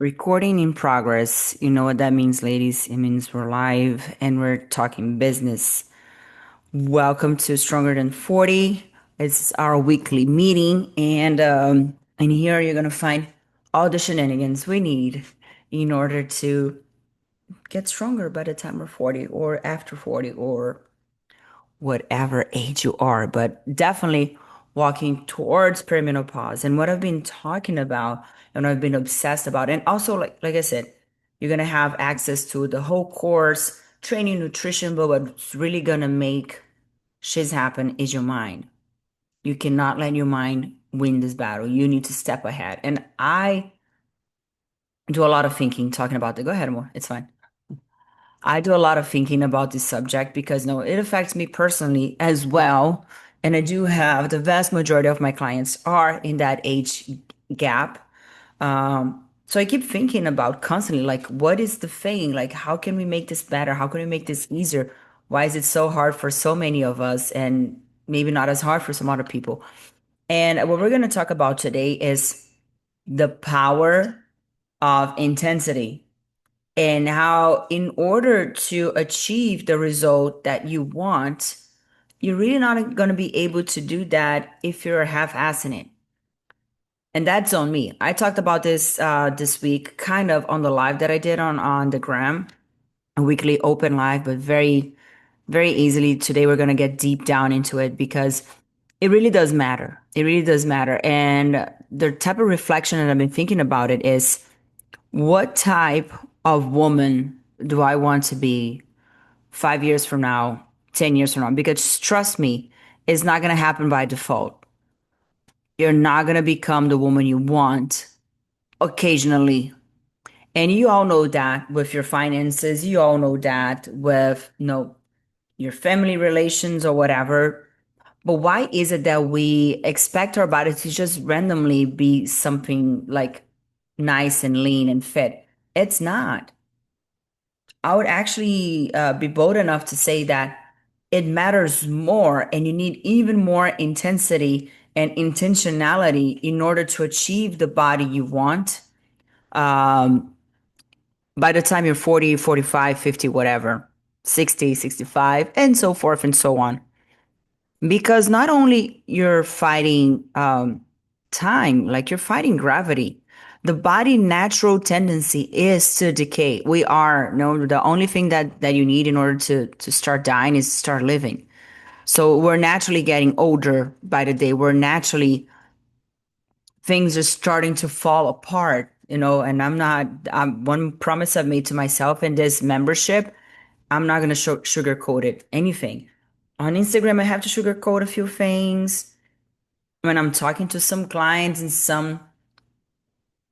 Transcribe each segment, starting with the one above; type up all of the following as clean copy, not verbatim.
Recording in progress. You know what that means, ladies? It means we're live and we're talking business. Welcome to Stronger Than 40. It's our weekly meeting, and here you're gonna find all the shenanigans we need in order to get stronger by the time we're 40 or after 40 or whatever age you are, but definitely walking towards perimenopause. And what I've been talking about and I've been obsessed about, and also like I said, you're gonna have access to the whole course, training, nutrition, but what's really gonna make shit happen is your mind. You cannot let your mind win this battle. You need to step ahead. And I do a lot of thinking talking about the go ahead, more. It's fine. I do a lot of thinking about this subject because no, it affects me personally as well. And I do have the vast majority of my clients are in that age gap. So I keep thinking about constantly, like, what is the thing? Like, how can we make this better? How can we make this easier? Why is it so hard for so many of us and maybe not as hard for some other people? And what we're going to talk about today is the power of intensity and how in order to achieve the result that you want, you're really not going to be able to do that if you're half-assing it. And that's on me. I talked about this this week, kind of on the live that I did on the gram, a weekly open live, but very easily today we're going to get deep down into it because it really does matter. It really does matter. And the type of reflection that I've been thinking about it is what type of woman do I want to be 5 years from now, 10 years from now? Because trust me, it's not going to happen by default. You're not going to become the woman you want occasionally. And you all know that with your finances, you all know that with, your family relations or whatever. But why is it that we expect our body to just randomly be something like nice and lean and fit? It's not. I would actually be bold enough to say that it matters more and you need even more intensity and intentionality in order to achieve the body you want by the time you're 40, 45, 50, whatever, 60, 65, and so forth and so on. Because not only you're fighting time, like you're fighting gravity. The body natural tendency is to decay. We are no the only thing that you need in order to start dying is to start living. So we're naturally getting older by the day. We're naturally things are starting to fall apart, and I'm not one promise I've made to myself in this membership, I'm not going to sugarcoat it anything. On Instagram, I have to sugarcoat a few things. When I'm talking to some clients in some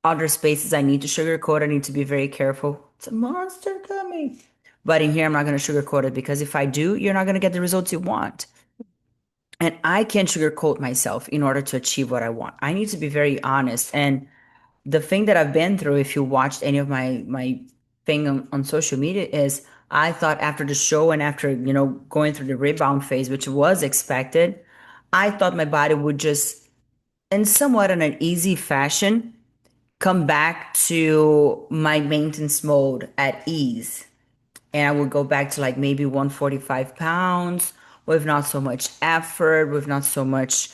other spaces, I need to sugarcoat. I need to be very careful. It's a monster coming. But in here, I'm not going to sugarcoat it because if I do, you're not going to get the results you want. And I can't sugarcoat myself in order to achieve what I want. I need to be very honest. And the thing that I've been through, if you watched any of my thing on social media, is I thought after the show and after, going through the rebound phase, which was expected, I thought my body would just, in somewhat in an easy fashion, come back to my maintenance mode at ease. And I would go back to like maybe 145 pounds with not so much effort, with not so much,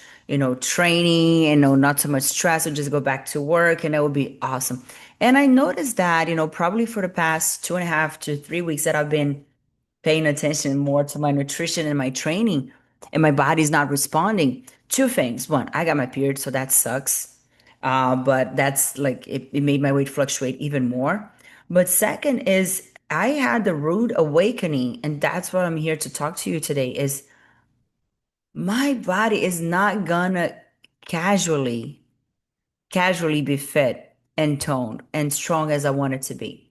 training, and not so much stress. Would just go back to work and it would be awesome. And I noticed that, probably for the past 2.5 to 3 weeks that I've been paying attention more to my nutrition and my training, and my body's not responding. Two things. One, I got my period, so that sucks. But that's like it made my weight fluctuate even more. But second is I had the rude awakening, and that's what I'm here to talk to you today is my body is not gonna casually, casually be fit and toned and strong as I want it to be.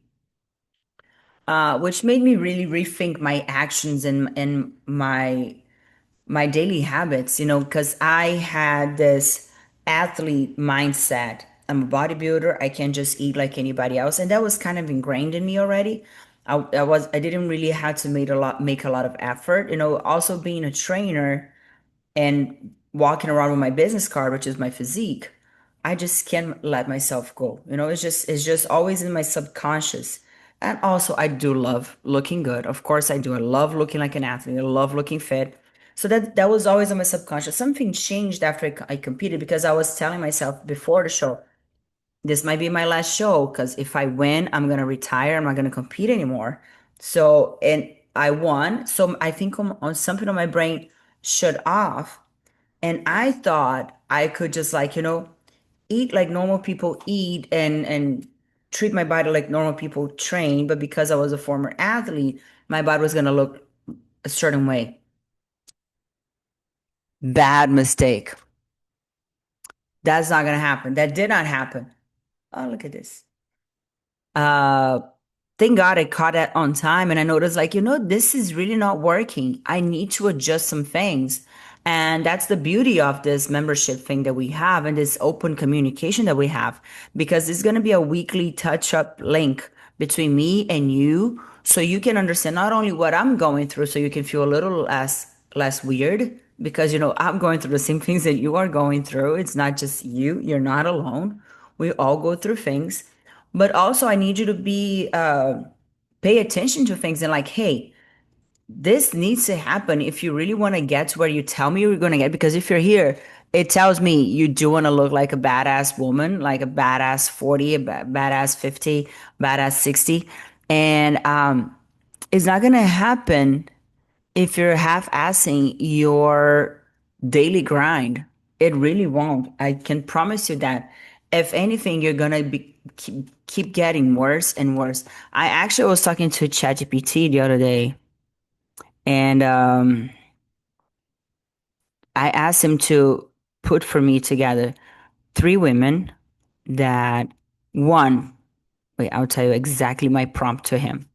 Which made me really rethink my actions and my daily habits, because I had this athlete mindset. I'm a bodybuilder. I can't just eat like anybody else. And that was kind of ingrained in me already. I didn't really have to make a lot of effort. Also being a trainer and walking around with my business card, which is my physique. I just can't let myself go. It's just always in my subconscious. And also I do love looking good. Of course I do. I love looking like an athlete. I love looking fit. So that was always on my subconscious. Something changed after I competed because I was telling myself before the show, this might be my last show because if I win, I'm gonna retire. I'm not gonna compete anymore. So, and I won. So I think on something on my brain shut off. And I thought I could just like, eat like normal people eat and treat my body like normal people train. But because I was a former athlete, my body was gonna look a certain way. Bad mistake. That's not gonna happen. That did not happen. Oh, look at this. Uh, thank God I caught it on time and I noticed like, this is really not working. I need to adjust some things. And that's the beauty of this membership thing that we have and this open communication that we have, because it's going to be a weekly touch up link between me and you. So you can understand not only what I'm going through, so you can feel a little less weird because, I'm going through the same things that you are going through. It's not just you. You're not alone. We all go through things. But also, I need you to be pay attention to things and like, hey, this needs to happen if you really want to get to where you tell me you're going to get. Because if you're here, it tells me you do want to look like a badass woman, like a badass 40, badass 50, badass 60. And it's not going to happen if you're half-assing your daily grind. It really won't. I can promise you that. If anything, you're gonna be keep getting worse and worse. I actually was talking to ChatGPT the other day, and I asked him to put for me together three women that one. Wait, I'll tell you exactly my prompt to him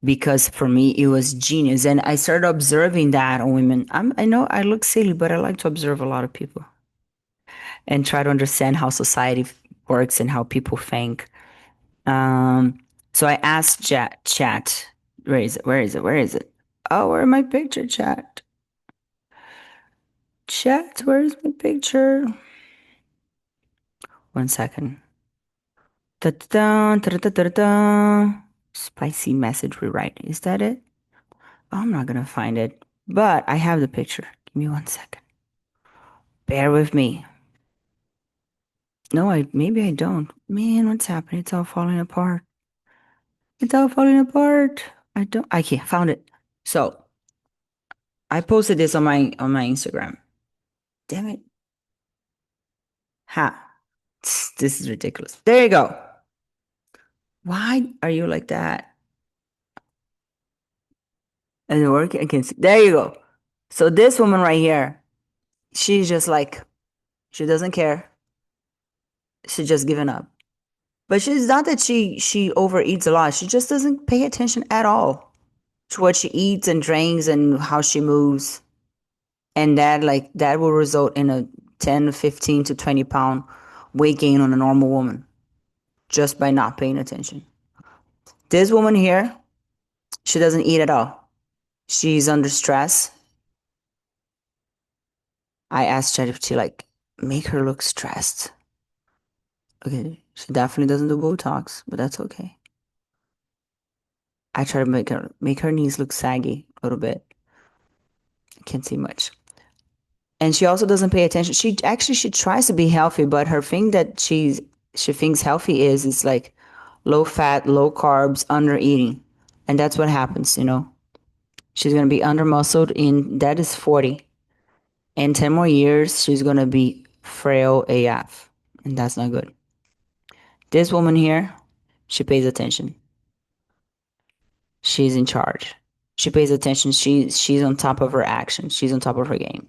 because for me it was genius, and I started observing that on women. I know I look silly, but I like to observe a lot of people and try to understand how society works and how people think. Um, so I asked chat, where is it? Where is it? Where is it? Oh, where my picture, chat? Chat, where's my picture? 1 second. Da-da-da, da-da-da-da-da. Spicy message rewrite. Is that it? Oh, I'm not gonna find it, but I have the picture. Give me 1 second. Bear with me. No, I maybe I don't. Man, what's happening? It's all falling apart. It's all falling apart. I don't. I can't found it. So I posted this on my Instagram. Damn it. Ha. This is ridiculous. There you go. Why are you like that? And it work? I can see. There you go. So this woman right here, she's just like, she doesn't care. She's just giving up. But she's not that she overeats a lot. She just doesn't pay attention at all to what she eats and drinks and how she moves. And that will result in a 10, 15 to 20 pound weight gain on a normal woman just by not paying attention. This woman here, she doesn't eat at all. She's under stress. I asked ChatGPT, like, make her look stressed. Okay, she definitely doesn't do Botox, but that's okay. I try to make her knees look saggy a little bit. I can't see much. And she also doesn't pay attention. She tries to be healthy, but her thing that she thinks healthy is like low fat, low carbs, under eating. And that's what happens. She's gonna be under muscled in that is 40. In 10 more years, she's gonna be frail AF. And that's not good. This woman here, she pays attention. She's in charge. She pays attention. She's on top of her action. She's on top of her game.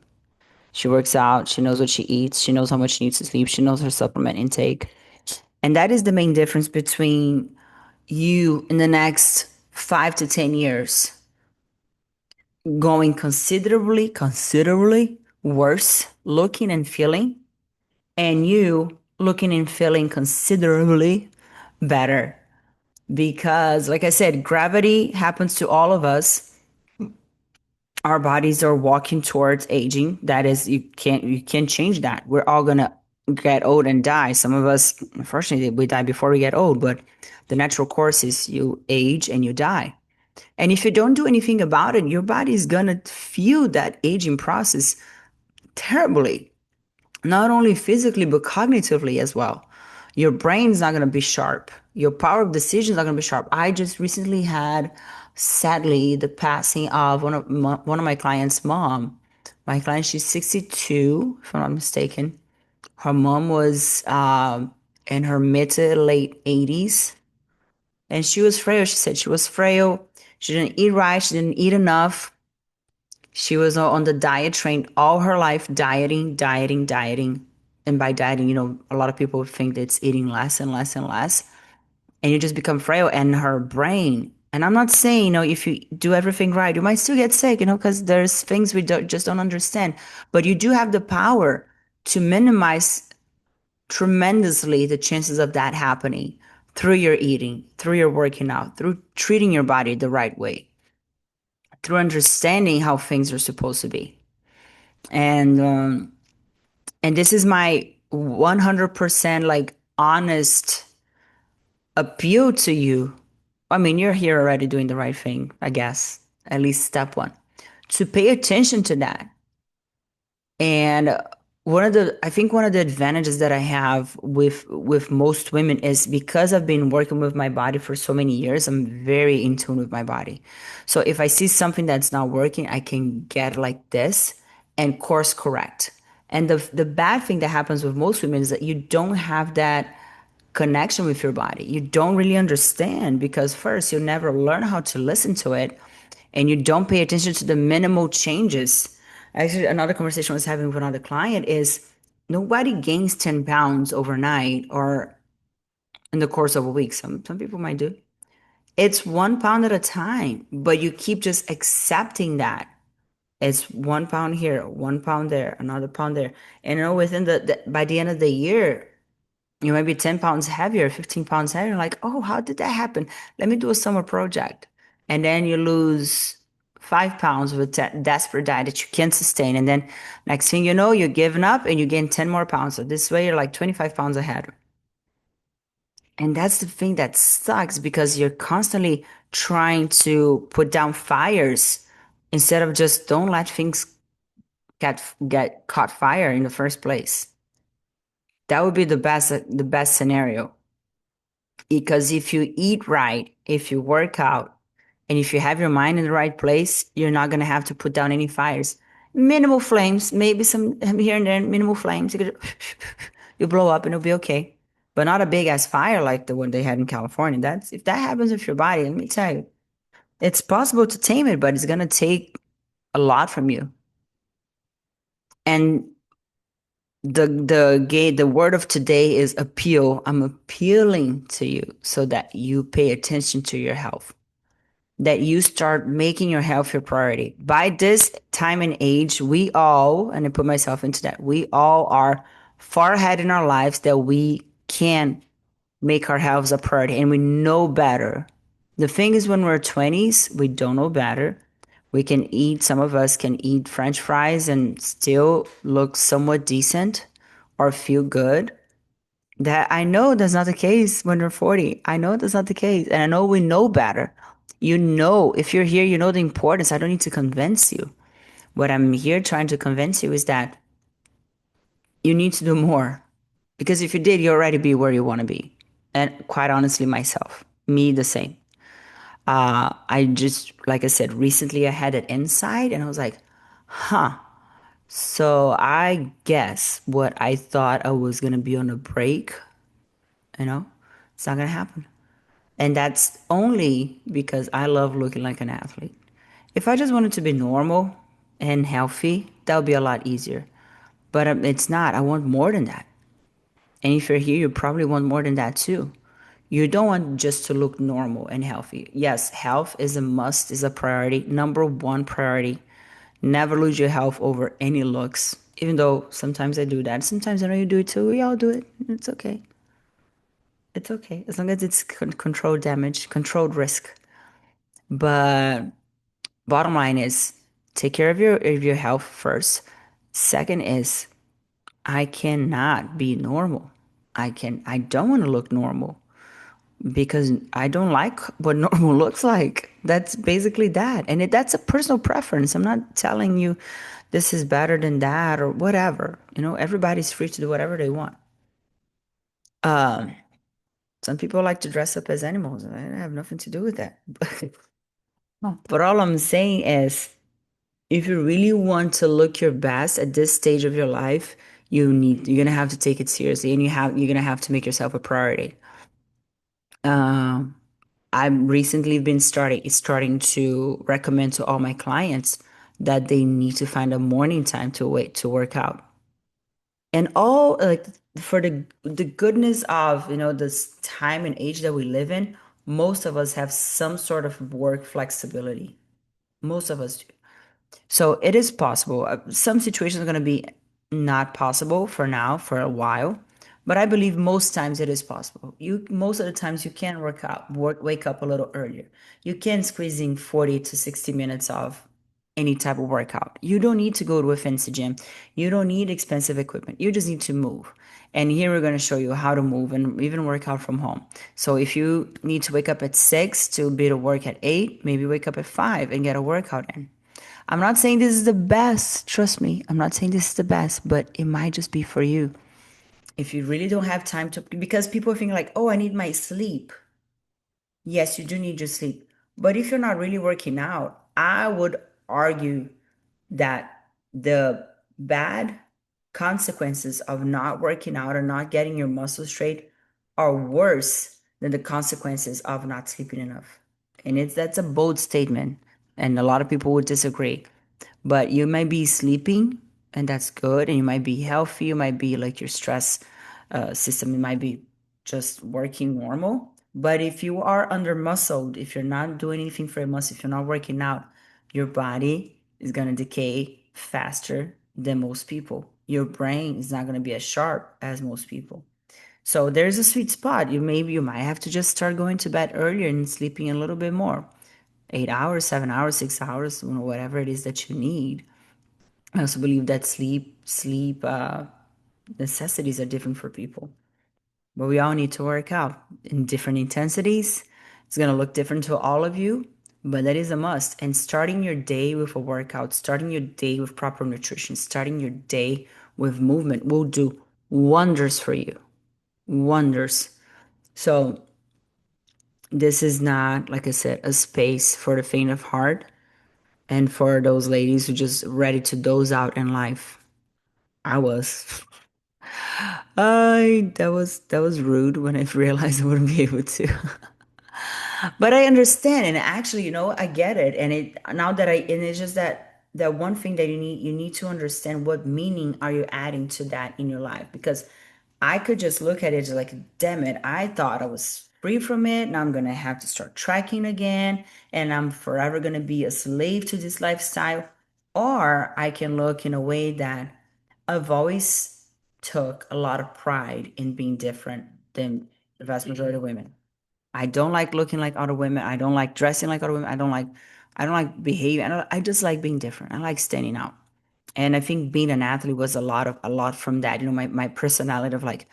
She works out. She knows what she eats. She knows how much she needs to sleep. She knows her supplement intake. And that is the main difference between you in the next 5 to 10 years going considerably worse looking and feeling, and you looking and feeling considerably better. Because, like I said, gravity happens to all of us. Our bodies are walking towards aging. That is, you can't change that. We're all gonna get old and die. Some of us, unfortunately, we die before we get old, but the natural course is you age and you die. And if you don't do anything about it, your body is gonna feel that aging process terribly, not only physically, but cognitively as well. Your brain's not gonna be sharp. Your power of decision is not gonna be sharp. I just recently had, sadly, the passing of one of my clients' mom. My client, she's 62, if I'm not mistaken. Her mom was in her mid to late 80s, and she was frail. She said she was frail. She didn't eat right. She didn't eat enough. She was on the diet train all her life, dieting, dieting, dieting. And by dieting, a lot of people think that it's eating less and less and less. And you just become frail. And her brain, and I'm not saying, if you do everything right, you might still get sick, because there's things we just don't understand. But you do have the power to minimize tremendously the chances of that happening through your eating, through your working out, through treating your body the right way, through understanding how things are supposed to be. And this is my 100% like honest appeal to you. I mean, you're here already doing the right thing, I guess, at least step one, to pay attention to that. And I think one of the advantages that I have with most women is because I've been working with my body for so many years, I'm very in tune with my body. So if I see something that's not working, I can get like this and course correct. And the bad thing that happens with most women is that you don't have that connection with your body. You don't really understand because first you never learn how to listen to it, and you don't pay attention to the minimal changes. Actually, another conversation I was having with another client is nobody gains 10 pounds overnight or in the course of a week. Some people might do. It's 1 pound at a time, but you keep just accepting that. It's 1 pound here, 1 pound there, another pound there. And within by the end of the year, you might be 10 pounds heavier, 15 pounds heavier. Like, oh, how did that happen? Let me do a summer project. And then you lose 5 pounds with that desperate diet that you can't sustain. And then next thing you know, you're giving up and you gain 10 more pounds. So this way you're like 25 pounds ahead. And that's the thing that sucks because you're constantly trying to put down fires instead of just don't let things get caught fire in the first place. That would be the best scenario. Because if you eat right, if you work out, and if you have your mind in the right place, you're not going to have to put down any fires. Minimal flames, maybe some here and there, minimal flames. You blow up and it'll be okay. But not a big ass fire like the one they had in California. That's if that happens with your body, let me tell you, it's possible to tame it, but it's going to take a lot from you. And the word of today is appeal. I'm appealing to you so that you pay attention to your health, that you start making your health your priority. By this time and age, we all, and I put myself into that, we all are far ahead in our lives that we can make our health a priority and we know better. The thing is, when we're 20s, we don't know better. We can eat, some of us can eat French fries and still look somewhat decent or feel good. That I know that's not the case when we're 40. I know that's not the case. And I know we know better. If you're here, you know the importance. I don't need to convince you. What I'm here trying to convince you is that you need to do more. Because if you did, you already be where you want to be. And quite honestly, myself, me the same. I just, like I said, recently I had an insight and I was like, huh. So I guess what I thought I was going to be on a break, you know, it's not going to happen. And that's only because I love looking like an athlete. If I just wanted to be normal and healthy, that would be a lot easier. But it's not. I want more than that. And if you're here, you probably want more than that too. You don't want just to look normal and healthy. Yes, health is a must, is a priority, number one priority. Never lose your health over any looks, even though sometimes I do that. Sometimes I know you do it too. We all do it. It's okay. It's okay. As long as it's controlled damage, controlled risk. But bottom line is take care of your health first. Second is I cannot be normal. I don't want to look normal because I don't like what normal looks like. That's basically that. And that's a personal preference. I'm not telling you this is better than that or whatever. Everybody's free to do whatever they want. Um, some people like to dress up as animals. I have nothing to do with that. But all I'm saying is, if you really want to look your best at this stage of your life, you're gonna have to take it seriously, and you're gonna have to make yourself a priority. Um, I'm recently been starting to recommend to all my clients that they need to find a morning time to wait to work out. And all like for the goodness of this time and age that we live in, most of us have some sort of work flexibility. Most of us do. So it is possible. Some situations are going to be not possible for now, for a while, but I believe most times it is possible. Most of the times you can wake up a little earlier. You can squeeze in 40 to 60 minutes of any type of workout. You don't need to go to a fancy gym. You don't need expensive equipment. You just need to move. And here we're going to show you how to move and even work out from home. So if you need to wake up at 6 to be to work at 8, maybe wake up at 5 and get a workout in. I'm not saying this is the best, trust me. I'm not saying this is the best, but it might just be for you. If you really don't have time to, because people think like, oh, I need my sleep. Yes, you do need your sleep. But if you're not really working out, I would argue that the bad consequences of not working out or not getting your muscles straight are worse than the consequences of not sleeping enough. And that's a bold statement, and a lot of people would disagree. But you might be sleeping, and that's good, and you might be healthy. You might be like your stress system, it might be just working normal. But if you are under muscled, if you're not doing anything for your muscle, if you're not working out, your body is going to decay faster than most people. Your brain is not going to be as sharp as most people. So there's a sweet spot. You might have to just start going to bed earlier and sleeping a little bit more. 8 hours, 7 hours, 6 hours, whatever it is that you need. I also believe that sleep necessities are different for people, but we all need to work out in different intensities. It's going to look different to all of you, but that is a must. And starting your day with a workout, starting your day with proper nutrition, starting your day with movement will do wonders for you. Wonders. So, this is not, like I said, a space for the faint of heart and for those ladies who just ready to doze out in life. I was. I that was rude when I realized I wouldn't be able to. But I understand, and actually, I get it. And it now that and it's just that one thing that you need to understand, what meaning are you adding to that in your life? Because I could just look at it as like, damn it, I thought I was free from it. Now I'm gonna have to start tracking again, and I'm forever gonna be a slave to this lifestyle. Or I can look in a way that I've always took a lot of pride in being different than the vast majority of women. I don't like looking like other women. I don't like dressing like other women. I don't like behaving. I just like being different. I like standing out. And I think being an athlete was a lot from that. My personality of like,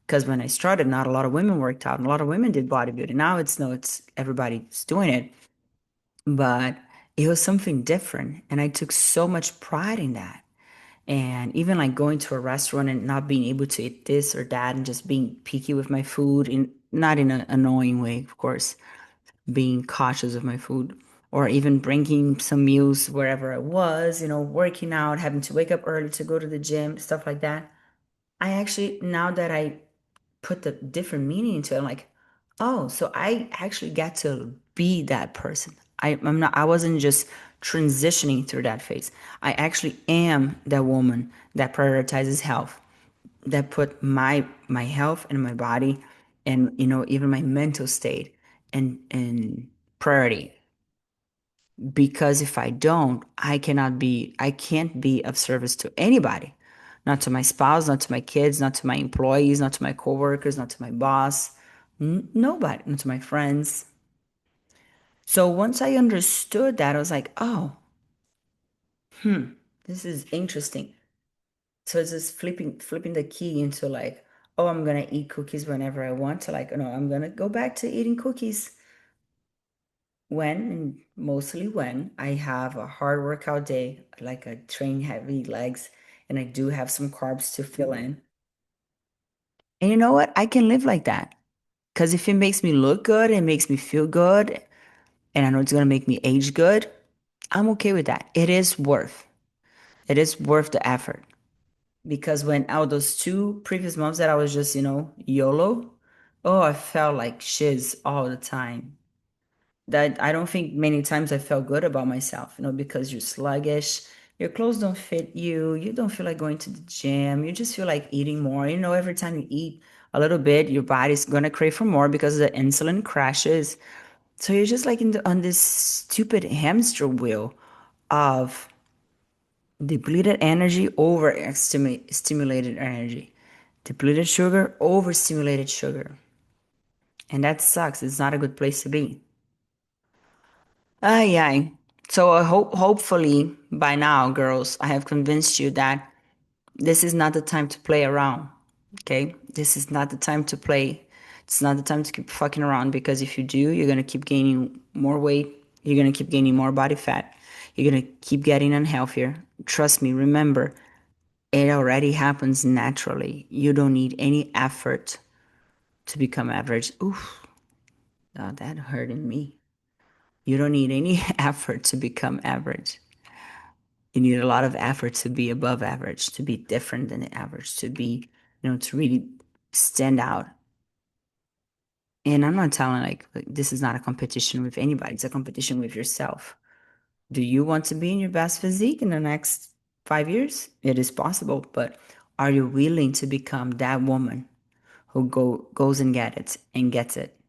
because when I started, not a lot of women worked out, and a lot of women did bodybuilding. Now it's no, it's everybody's doing it. But it was something different. And I took so much pride in that. And even like going to a restaurant and not being able to eat this or that and just being picky with my food, in not in an annoying way, of course, being cautious of my food, or even bringing some meals wherever I was, working out, having to wake up early to go to the gym, stuff like that. I actually, now that I put the different meaning into it, I'm like, oh, so I actually get to be that person. I wasn't just transitioning through that phase. I actually am that woman that prioritizes health, that put my health and my body and even my mental state and priority. Because if I don't, I can't be of service to anybody. Not to my spouse, not to my kids, not to my employees, not to my coworkers, not to my boss, nobody, not to my friends. So once I understood that, I was like, oh, this is interesting. So it's just flipping the key into like, oh, I'm gonna eat cookies whenever I want to, like, no, I'm gonna go back to eating cookies when, and mostly when I have a hard workout day, like I train heavy legs and I do have some carbs to fill in. And you know what? I can live like that. Because if it makes me look good, it makes me feel good, and I know it's gonna make me age good, I'm okay with that. It is worth the effort. Because when out those 2 previous months that I was just, YOLO, oh, I felt like shiz all the time. That I don't think many times I felt good about myself, because you're sluggish, your clothes don't fit you, you don't feel like going to the gym, you just feel like eating more. Every time you eat a little bit, your body's gonna crave for more because the insulin crashes. So you're just like on this stupid hamster wheel of depleted energy over stimulated energy, depleted sugar over stimulated sugar. And that sucks. It's not a good place to be. Ay, ay. So I hopefully by now, girls, I have convinced you that this is not the time to play around. Okay? This is not the time to play. It's not the time to keep fucking around, because if you do, you're gonna keep gaining more weight. You're gonna keep gaining more body fat. You're gonna keep getting unhealthier. Trust me, remember, it already happens naturally. You don't need any effort to become average. Oof, oh, that hurt in me. You don't need any effort to become average. You need a lot of effort to be above average, to be different than the average, to be, to really stand out. And I'm not telling like this is not a competition with anybody. It's a competition with yourself. Do you want to be in your best physique in the next 5 years? It is possible, but are you willing to become that woman who goes and gets it,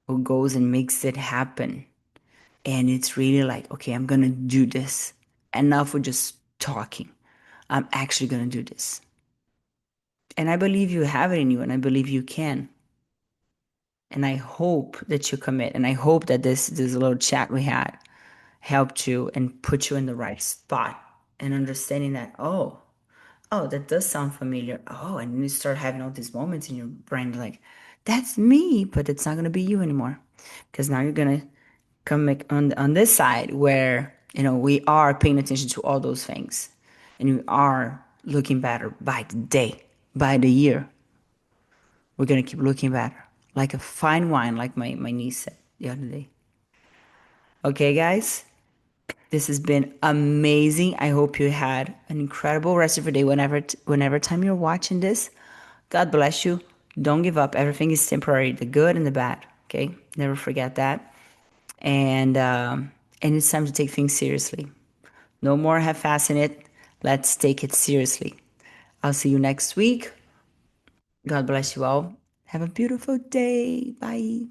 who goes and makes it happen? And it's really like, okay, I'm gonna do this. Enough with just talking. I'm actually gonna do this. And I believe you have it in you, and I believe you can. And I hope that you commit. And I hope that this little chat we had helped you and put you in the right spot, and understanding that, oh, that does sound familiar. Oh, and you start having all these moments in your brain like, that's me, but it's not gonna be you anymore. Because now you're gonna come on this side where, we are paying attention to all those things. And we are looking better by the day, by the year. We're gonna keep looking better. Like a fine wine, like my niece said the other day. Okay, guys? This has been amazing. I hope you had an incredible rest of your day whenever time you're watching this. God bless you. Don't give up. Everything is temporary, the good and the bad. Okay? Never forget that. And it's time to take things seriously. No more half-assing it. Let's take it seriously. I'll see you next week. God bless you all. Have a beautiful day. Bye.